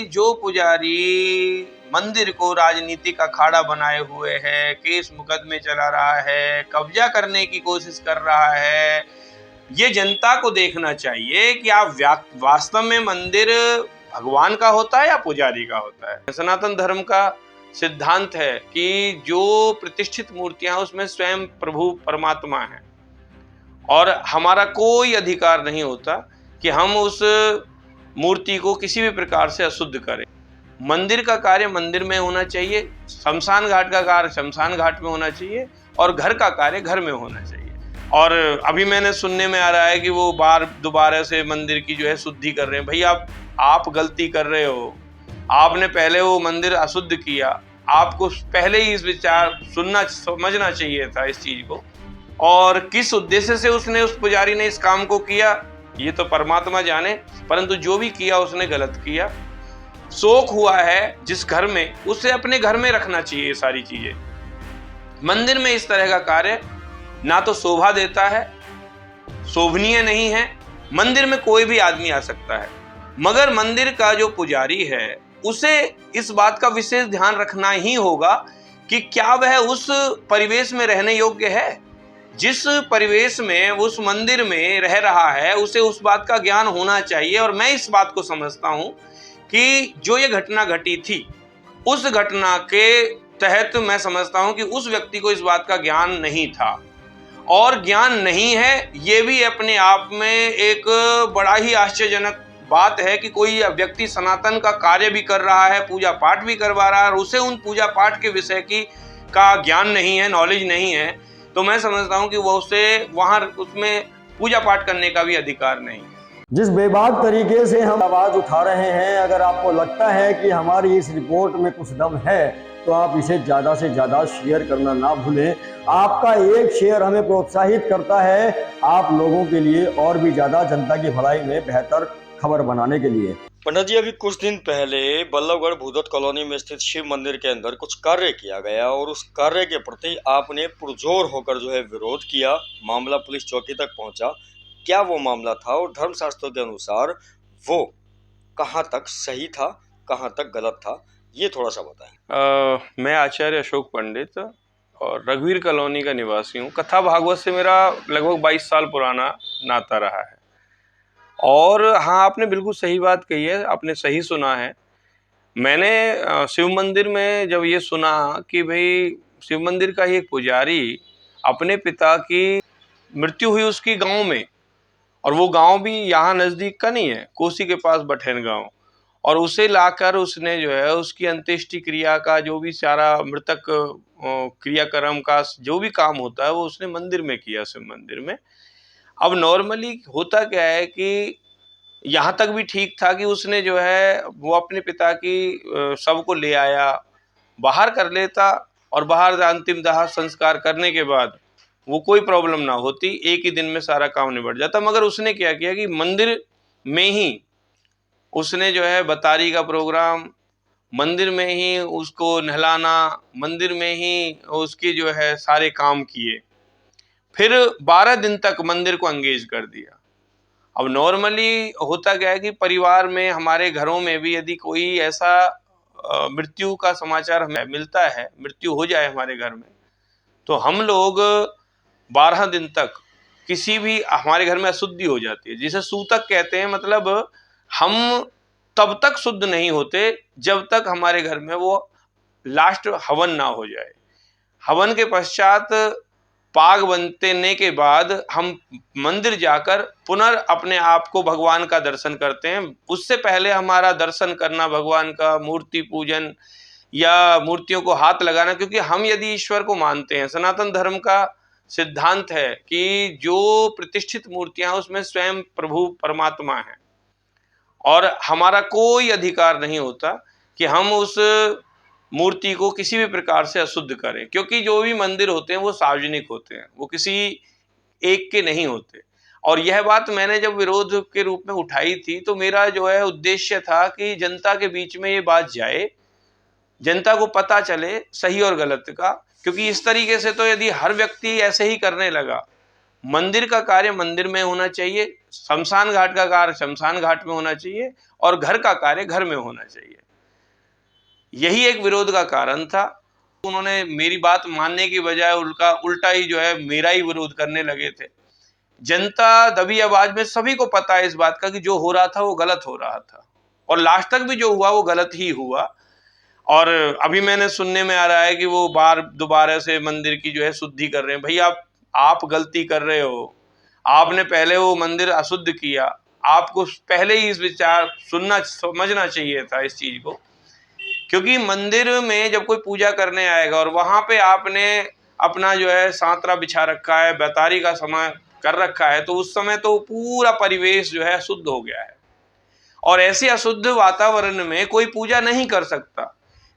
जो पुजारी मंदिर को राजनीतिक अखाड़ा बनाए हुए है, केस मुकदमे चला रहा है, कब्जा करने की कोशिश कर रहा है, ये जनता को देखना चाहिए कि आप वास्तव में मंदिर भगवान का होता है या पुजारी का होता है। सनातन धर्म का सिद्धांत है कि जो प्रतिष्ठित मूर्तियां उसमें स्वयं प्रभु परमात्मा है और हमारा कोई अधिकार नहीं होता कि हम उस मूर्ति को किसी भी प्रकार से अशुद्ध करें। मंदिर का कार्य मंदिर में होना चाहिए, शमशान घाट का कार्य शमशान घाट में होना चाहिए और घर का कार्य घर में होना चाहिए। और अभी मैंने सुनने में आ रहा है कि वो दोबारा से मंदिर की जो है शुद्धि कर रहे हैं। भैया आप गलती कर रहे हो, आपने पहले वो मंदिर अशुद्ध किया, आपको पहले ही इस विचार समझना चाहिए था इस चीज को। और किस उद्देश्य से उसने उस पुजारी ने इस काम को किया ये तो परमात्मा जाने, परंतु जो भी किया उसने गलत किया। शोक हुआ है जिस घर में, उसे अपने घर में रखना चाहिए ये सारी चीजें। मंदिर में इस तरह का कार्य ना तो शोभा देता है, शोभनीय नहीं है। मंदिर में कोई भी आदमी आ सकता है, मगर मंदिर का जो पुजारी है उसे इस बात का विशेष ध्यान रखना ही होगा कि क्या वह उस परिवेश में रहने योग्य है। जिस परिवेश में उस मंदिर में रह रहा है उसे उस बात का ज्ञान होना चाहिए। और मैं इस बात को समझता हूं कि जो ये घटना घटी थी उस घटना के तहत मैं समझता हूं कि उस व्यक्ति को इस बात का ज्ञान नहीं था, और ज्ञान नहीं है ये भी अपने आप में एक बड़ा ही आश्चर्यजनक बात है कि कोई व्यक्ति सनातन का कार्य भी कर रहा है, पूजा पाठ भी करवा रहा है और उसे उन पूजा पाठ के विषय का ज्ञान नहीं है, नॉलेज नहीं है। तो मैं समझता हूं कि वो उसे वहां उसमें पूजा पाठ करने का भी अधिकार नहीं है। जिस बेबाक तरीके से हम आवाज उठा रहे हैं, अगर आपको लगता है कि हमारी इस रिपोर्ट में कुछ दम है तो आप इसे ज़्यादा से ज़्यादा शेयर करना ना भूलें। आपका एक शेयर हमें प्रोत्साहित करता है आप लोगों के लिए और भी ज़्यादा जनता की भलाई में बेहतर खबर बनाने के लिए। पंडित जी, अभी कुछ दिन पहले बल्लभगढ़ भूदत्त कॉलोनी में स्थित शिव मंदिर के अंदर कुछ कार्य किया गया और उस कार्य के प्रति आपने पुरजोर होकर जो है विरोध किया। मामला पुलिस चौकी तक पहुंचा। क्या वो मामला था और धर्मशास्त्रों के अनुसार वो कहाँ तक सही था, कहाँ तक गलत था, ये थोड़ा सा बताएं। मैं आचार्य अशोक पंडित और रघुवीर कॉलोनी का निवासी हूँ। कथा भागवत से मेरा लगभग 22 साल पुराना नाता रहा है। और हाँ, आपने बिल्कुल सही बात कही है, आपने सही सुना है। मैंने शिव मंदिर में जब ये सुना कि भाई शिव मंदिर का ही एक पुजारी अपने पिता की मृत्यु हुई उसकी गांव में, और वो गांव भी यहाँ नज़दीक का नहीं है, कोसी के पास बठेन गांव, और उसे लाकर उसने जो है उसकी अंत्येष्टि क्रिया का जो भी सारा मृतक क्रियाक्रम का जो भी काम होता है वो उसने मंदिर में किया, शिव मंदिर में। अब नॉर्मली होता क्या है कि यहाँ तक भी ठीक था कि उसने जो है वो अपने पिता की शव को ले आया, बाहर कर लेता और बाहर अंतिम दाह संस्कार करने के बाद वो कोई प्रॉब्लम ना होती, एक ही दिन में सारा काम निबट जाता। मगर उसने क्या किया कि मंदिर में ही उसने जो है बतारी का प्रोग्राम, मंदिर में ही उसको नहलाना, मंदिर में ही उसके जो है सारे काम किए, फिर 12 दिन तक मंदिर को एंगेज कर दिया। अब नॉर्मली होता क्या है कि परिवार में, हमारे घरों में भी यदि कोई ऐसा मृत्यु का समाचार हमें मिलता है, मृत्यु हो जाए हमारे घर में, तो हम लोग 12 दिन तक किसी भी, हमारे घर में अशुद्धि हो जाती है जिसे सूतक कहते हैं। मतलब हम तब तक शुद्ध नहीं होते जब तक हमारे घर में वो लास्ट हवन ना हो जाए। हवन के पश्चात पाग बनने के बाद हम मंदिर जाकर पुनः अपने आप को भगवान का दर्शन करते हैं। उससे पहले हमारा दर्शन करना, भगवान का मूर्ति पूजन या मूर्तियों को हाथ लगाना, क्योंकि हम यदि ईश्वर को मानते हैं, सनातन धर्म का सिद्धांत है कि जो प्रतिष्ठित मूर्तियां उसमें स्वयं प्रभु परमात्मा है और हमारा कोई अधिकार नहीं होता कि हम उस मूर्ति को किसी भी प्रकार से अशुद्ध करें, क्योंकि जो भी मंदिर होते हैं वो सार्वजनिक होते हैं, वो किसी एक के नहीं होते। और यह बात मैंने जब विरोध के रूप में उठाई थी तो मेरा जो है उद्देश्य था कि जनता के बीच में ये बात जाए, जनता को पता चले सही और गलत का। क्योंकि इस तरीके से तो यदि हर व्यक्ति ऐसे ही करने लगा मंदिर का कार्य मंदिर में होना चाहिए, शमशान घाट का कार्य शमशान घाट में होना चाहिए और घर का कार्य घर में होना चाहिए। यही एक विरोध का कारण था। उन्होंने मेरी बात मानने की बजाय उल्टा ही जो है मेरा ही विरोध करने लगे थे। जनता दबी आवाज में सभी को पता है इस बात का कि जो हो रहा था वो गलत हो रहा था और लास्ट तक भी जो हुआ वो गलत ही हुआ। और अभी मैंने सुनने में आ रहा है कि वो दोबारा से मंदिर की जो है शुद्धि कर रहे हैं। भैया आप गलती कर रहे हो। आपने पहले वो मंदिर अशुद्ध किया। आपको पहले ही इस विचार समझना चाहिए था इस चीज को, क्योंकि मंदिर में जब कोई पूजा करने आएगा और वहां पे आपने अपना जो है सांतरा बिछा रखा है, बैतारी का समय कर रखा है, तो उस समय तो पूरा परिवेश जो है अशुद्ध हो गया है और ऐसे अशुद्ध वातावरण में कोई पूजा नहीं कर सकता,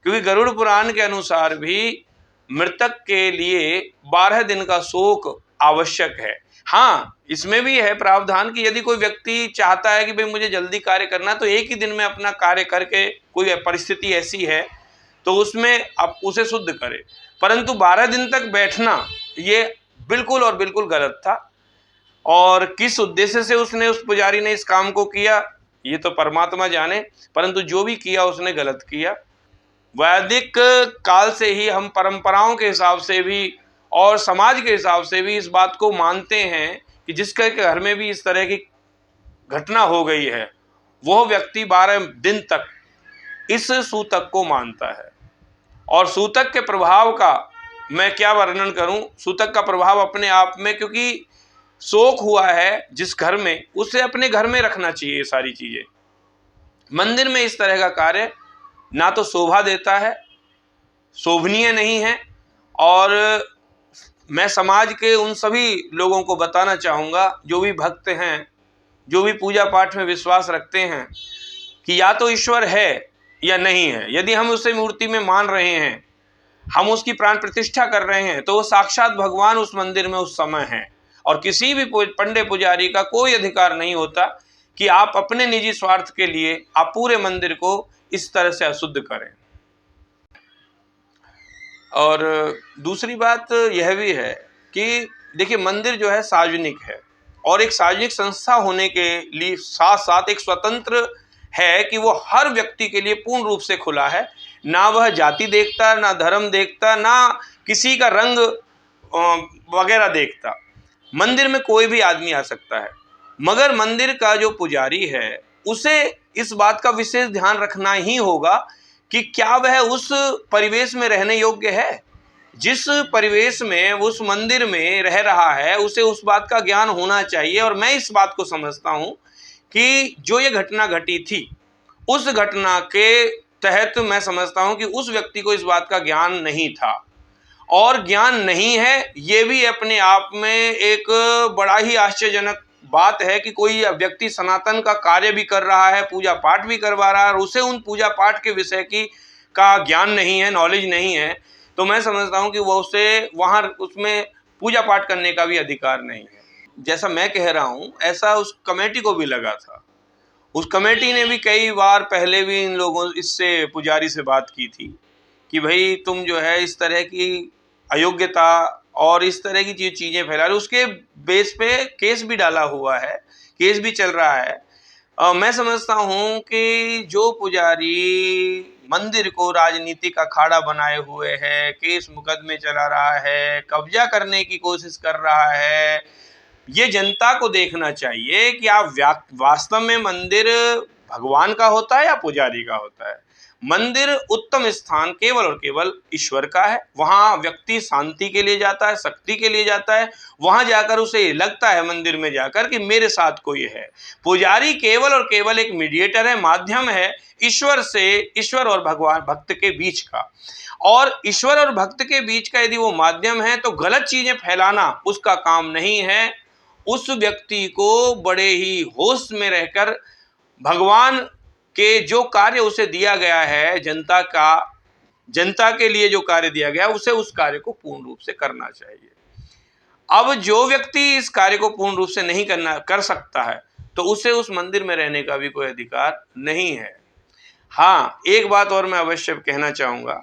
क्योंकि गरुड़ पुराण के अनुसार भी मृतक के लिए 12 दिन का शोक आवश्यक है। हाँ, इसमें भी है प्रावधान कि यदि कोई व्यक्ति चाहता है कि भाई मुझे जल्दी कार्य करना, तो एक ही दिन में अपना कार्य करके, कोई परिस्थिति ऐसी है तो उसमें आप उसे शुद्ध करें, परंतु 12 दिन तक बैठना ये बिल्कुल और बिल्कुल गलत था। और किस उद्देश्य से उस पुजारी ने इस काम को किया ये तो परमात्मा जाने, परंतु जो भी किया उसने गलत किया। वैदिक काल से ही हम परंपराओं के हिसाब से भी और समाज के हिसाब से भी इस बात को मानते हैं कि जिसके घर में भी इस तरह की घटना हो गई है वह व्यक्ति 12 दिन तक इस सूतक को मानता है। और सूतक के प्रभाव का मैं क्या वर्णन करूं, सूतक का प्रभाव अपने आप में, क्योंकि शोक हुआ है जिस घर में, उसे अपने घर में रखना चाहिए। सारी चीजें मंदिर में इस तरह का कार्य ना तो शोभा देता है, शोभनीय नहीं है। और मैं समाज के उन सभी लोगों को बताना चाहूँगा जो भी भक्त हैं, जो भी पूजा पाठ में विश्वास रखते हैं, कि या तो ईश्वर है या नहीं है। यदि हम उसे मूर्ति में मान रहे हैं, हम उसकी प्राण प्रतिष्ठा कर रहे हैं, तो वो साक्षात भगवान उस मंदिर में उस समय है और किसी भी पंडे पुजारी का कोई अधिकार नहीं होता कि आप अपने निजी स्वार्थ के लिए आप पूरे मंदिर को इस तरह से अशुद्ध करें। और दूसरी बात यह भी है कि देखिए मंदिर जो है सार्वजनिक है और एक सार्वजनिक संस्था होने के लिए साथ साथ एक स्वतंत्र है कि वो हर व्यक्ति के लिए पूर्ण रूप से खुला है। ना वह जाति देखता, ना धर्म देखता, ना किसी का रंग वगैरह देखता। मंदिर में कोई भी आदमी आ सकता है, मगर मंदिर का जो पुजारी है उसे इस बात का विशेष ध्यान रखना ही होगा कि क्या वह उस परिवेश में रहने योग्य है। जिस परिवेश में उस मंदिर में रह रहा है उसे उस बात का ज्ञान होना चाहिए। और मैं इस बात को समझता हूं कि जो ये घटना घटी थी, उस घटना के तहत मैं समझता हूं कि उस व्यक्ति को इस बात का ज्ञान नहीं था और ज्ञान नहीं है। ये भी अपने आप में एक बड़ा ही आश्चर्यजनक बात है कि कोई व्यक्ति सनातन का कार्य भी कर रहा है, पूजा पाठ भी करवा रहा है और उसे उन पूजा पाठ के विषय का ज्ञान नहीं है, नॉलेज नहीं है, तो मैं समझता हूं कि वो उसे वहां उसमें पूजा पाठ करने का भी अधिकार नहीं है। जैसा मैं कह रहा हूं ऐसा उस कमेटी को भी लगा था। उस कमेटी ने भी कई बार पहले भी इन लोगों इससे पुजारी से बात की थी कि भाई तुम जो है इस तरह की अयोग्यता और इस तरह की चीज़ें फैला रहे। उसके बेस पे केस भी डाला हुआ है, केस भी चल रहा है। मैं समझता हूँ कि जो पुजारी मंदिर को राजनीतिक अखाड़ा बनाए हुए है, केस मुकदमे चला रहा है, कब्जा करने की कोशिश कर रहा है, ये जनता को देखना चाहिए कि आप वास्तव में मंदिर भगवान का होता है या पुजारी का होता है। मंदिर उत्तम स्थान केवल और केवल ईश्वर का है। वहाँ व्यक्ति शांति के लिए जाता है, शक्ति के लिए जाता है। वहाँ जाकर उसे लगता है मंदिर में जाकर कि मेरे साथ कोई है। पुजारी केवल और केवल एक मीडिएटर है, माध्यम है ईश्वर और भगवान भक्त के बीच का। और ईश्वर और भक्त के बीच का यदि वो माध्यम है तो गलत चीजें फैलाना उसका काम नहीं है। उस व्यक्ति को बड़े ही होश में रहकर भगवान के जो कार्य उसे दिया गया है, जनता के लिए जो कार्य दिया गया उसे उस कार्य को पूर्ण रूप से करना चाहिए। अब जो व्यक्ति इस कार्य को पूर्ण रूप से नहीं कर सकता है तो उसे उस मंदिर में रहने का भी कोई अधिकार नहीं है। हाँ, एक बात और मैं अवश्य कहना चाहूँगा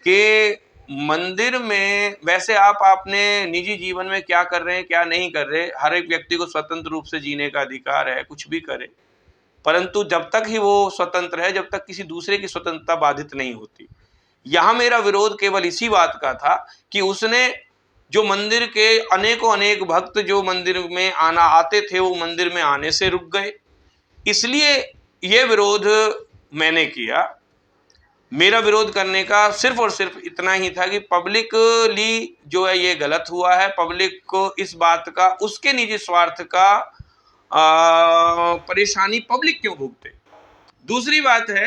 कि मंदिर में वैसे आपने निजी जीवन में क्या कर रहे हैं क्या नहीं कर रहे, हर एक व्यक्ति को स्वतंत्र रूप से जीने का अधिकार है, कुछ भी करे, परंतु जब तक ही वो स्वतंत्र है, जब तक किसी दूसरे की स्वतंत्रता बाधित नहीं होती। यहां मेरा विरोध केवल इसी बात का था कि उसने जो मंदिर के अनेकों अनेक भक्त जो मंदिर में आते थे, वो मंदिर में आने से रुक गए, इसलिए ये विरोध मैंने किया। मेरा विरोध करने का सिर्फ और सिर्फ इतना ही था कि पब्लिकली जो है ये गलत हुआ है, पब्लिक को इस बात का, उसके निजी स्वार्थ का परेशानी पब्लिक क्यों भुगते। दूसरी बात है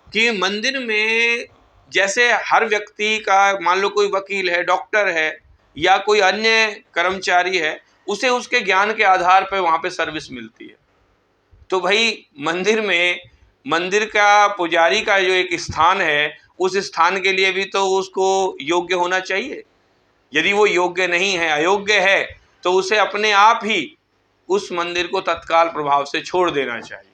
कि मंदिर में जैसे हर व्यक्ति का, मान लो कोई वकील है, डॉक्टर है या कोई अन्य कर्मचारी है, उसे उसके ज्ञान के आधार पर वहां पे सर्विस मिलती है। तो भाई मंदिर का पुजारी का जो एक स्थान है, उस स्थान के लिए भी तो उसको योग्य होना चाहिए। यदि वो योग्य नहीं है, अयोग्य है, तो उसे अपने आप ही उस मंदिर को तत्काल प्रभाव से छोड़ देना चाहिए।